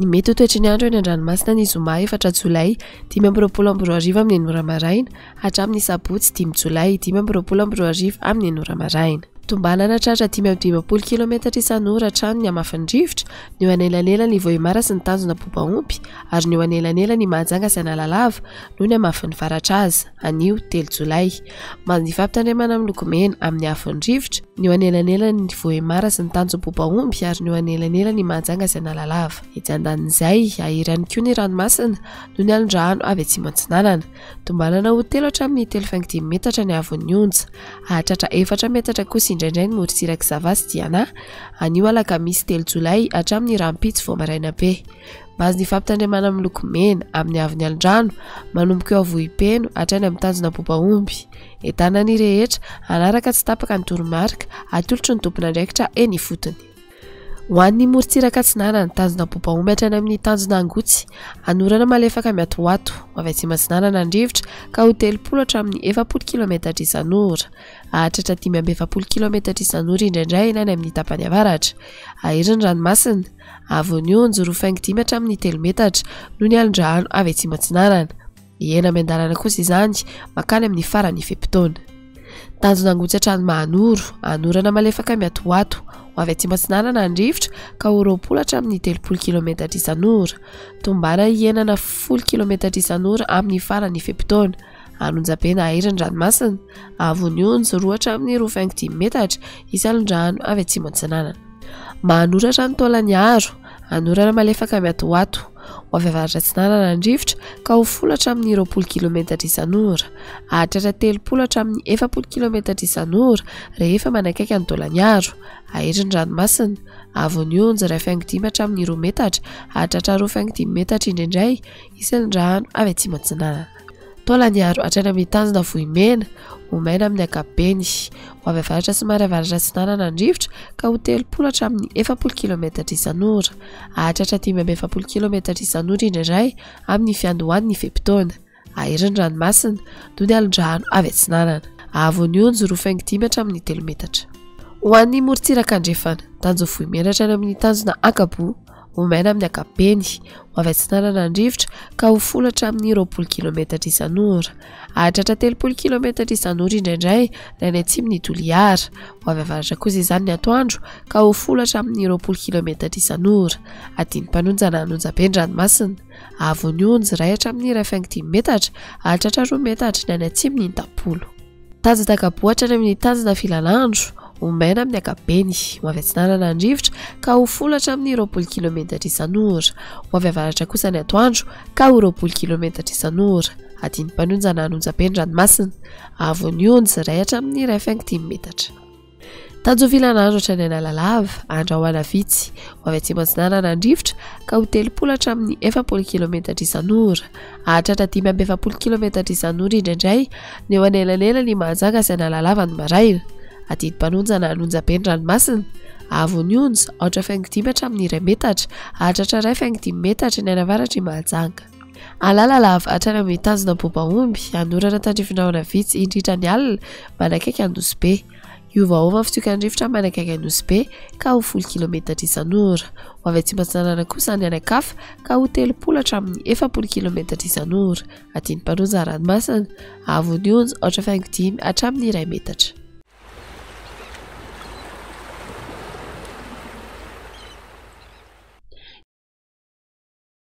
Ny mety ho toetry ny andro eny an-dranomasina ny zoma 4 Jolay 5:20 amin'ny 9 maraina hatramin'ny sabotsy 5 Jolay 5:20 amin'ny 9 maraina. Tombanana tratra 520 km isan'ora hatramin'ny hamafan-drivotra ny eo anelanelan'ny Vohimara sy ny tanjona Bobaompy ary ny eo anelanela ny Mahajanga sy Analalava no ny hamafan'ny varatra azy anio 3 Jolay. Mandeha fampitandremana miloko mena amin'ny hafan'ny-rivotra ny eo anelanelan'ny Vohimara sy ny tanjona Bobaompy ary ny eo anelanela ny Mahajanga sy Analalava. Etsy andanin'izay ahirany koa ny ranomasina no ny alondrano avy atsimo Antsinanana. Tombanana ho 3 hatramin'ny 3.5 metatra ny havon'ny onja. Hahatratra 4 metatra kosa indraindray ny morontsiraka Zavasy Diana anio alakamisy 3 Jolay hatramin'ny rampitsy vao maraina be. Bazy ny fampitandremana miloko mena amin'ny havin'ny alondrano manomboka eo Vohipeno hatrany amin'ny tanjona Bobaompy. Entana ny rehetra anaraka tsy tapaka ny toromarika atolotry ny tompon'andraikitra eny ifotony. Ho an'ny morontsiraka Antsinanana tanjona Bobaompy hatrany amin'ny tanjona Angotsy anorana malefaka miatoato avy atsimo Antsinanana ny rivotra ka ho 30 hatramin'ny 40 km isan'ora. Hahatratra 570 km isan'ora indraindray any amin'ny tapany avaratra. Ahirany ranomasina havon'ny onja 5 hatramin'ny 3 metatra no ny alondrano avy atsimo Antsinanana. Ena miandalana kosa izany makany amin'ny farany fe-potoana. Tanjona Angotsy hatrany Mahanoro anorana malefaka miatoato avy atsimo Antsinanana ny rivotra ka ho 20 hatramin'ny 30 km isan'ora. Tombana ienana 10 km isan'ora amin'ny farany fe-potoana. Anonjabena ahirany ranomasina havon'ny onja 2 hatramin'ny 25 metatra isy alondrano avy atsimo Antsinanana. Mahanoro hatrany Taolagnaro anorana malefaka miatoato avy avaratra Antsinanana ny rivotra ka ho 10 hatramin'ny 20 km isan'ora. Hahatratra 30 hatramin'ny 40 km isan'ora rehefa manakaiky ny Taolagnaro. Ahirany ranomasina havon'ny onja 5 hatramin'ny 2 metatra hahatratra 25 metatra indraindray isy alondrano avy atsimo Antsinanana. Taolagnaro hatrany amin'ny tanjona Vohimena omaina amin'ny ankapobeny ho avy avaratra somary avaratra Antsinanana ny rivotra ka ho 30 hatramin'ny 40 km isan'ora. Hahatratra 540 km isan'ora indraindray amin'ny fiandohan'ny fe-potoana. Ahirany ranomasina no ny alondrano avy Antsinanana. Havon'ny onja 5 hatramin'ny 3 metatra. Ho an'ny morontsiraka andrefana tanjona Vohimena hatrany amin'ny tanjona Ankabo omaina amin'ny ankapobeny ho avy Antsinanana ny rivotra ka ho 10 hatramin'ny 20 km isan'ora. Hahatratra 30 km isan'ora indraindray raha ny atsimon'ny Toliara ho avy avaratra kosa izany ny atoandro ka ho 10 hatramin'ny 20 km isan'ora. Adiny mpanonjana anonjaben'ny ranomasina havon'ny onja 1 hatramin'ny 5 metatra hahatratra 2 metatra ny any atsimony Intapolo. Tanjona Takabo hatrany amin'ny tanjona Filalandro omaina amin'ny ankapobeny ho avy Antsinanana ny rivotra ka ho 10 hatramin'ny 20 km isan'ora. Ho avy avaratra kosa ny atoandro ka ho 20 km isan'ora. Adiny mpanonjana anonjaben'ny ranomasina havon'ny onja 1 hatramin'ny 5 metatra. Tanjona Filanandro hatrany Analalava Andrahoana vitsy ho avy atsimo Antsinanana ny rivotra ka ho 30 hatramin'ny 40 km isan'ora. Hahatratra 540 km isan'ora indraindray ny eo anelanela ny Mahajanga sy Analalava ny maraina. Adiny mpanonjana anonjaben'ny ranomasina havon'ny onja 5 hatramin'ny 2 metatra hahatratra 5 metatra ny any avaratra i Mahajanga. Alalava hatrany amin'ny tanjona Bobaompy anorana tandrifindrahona vitsy indritra ny alina manakaiky Andosibe. Iovaova fitokany rivotra manakaiky Andosibe ka ho 10 km isan'ora. Ho avy atsimo Antsinanana kosa ny anakafa ka ho 30 hatramin'ny 40 km isan'ora. Adiny mpanonjana ranomasina havon'ny onja 5 hatramin'ny 2 metatra.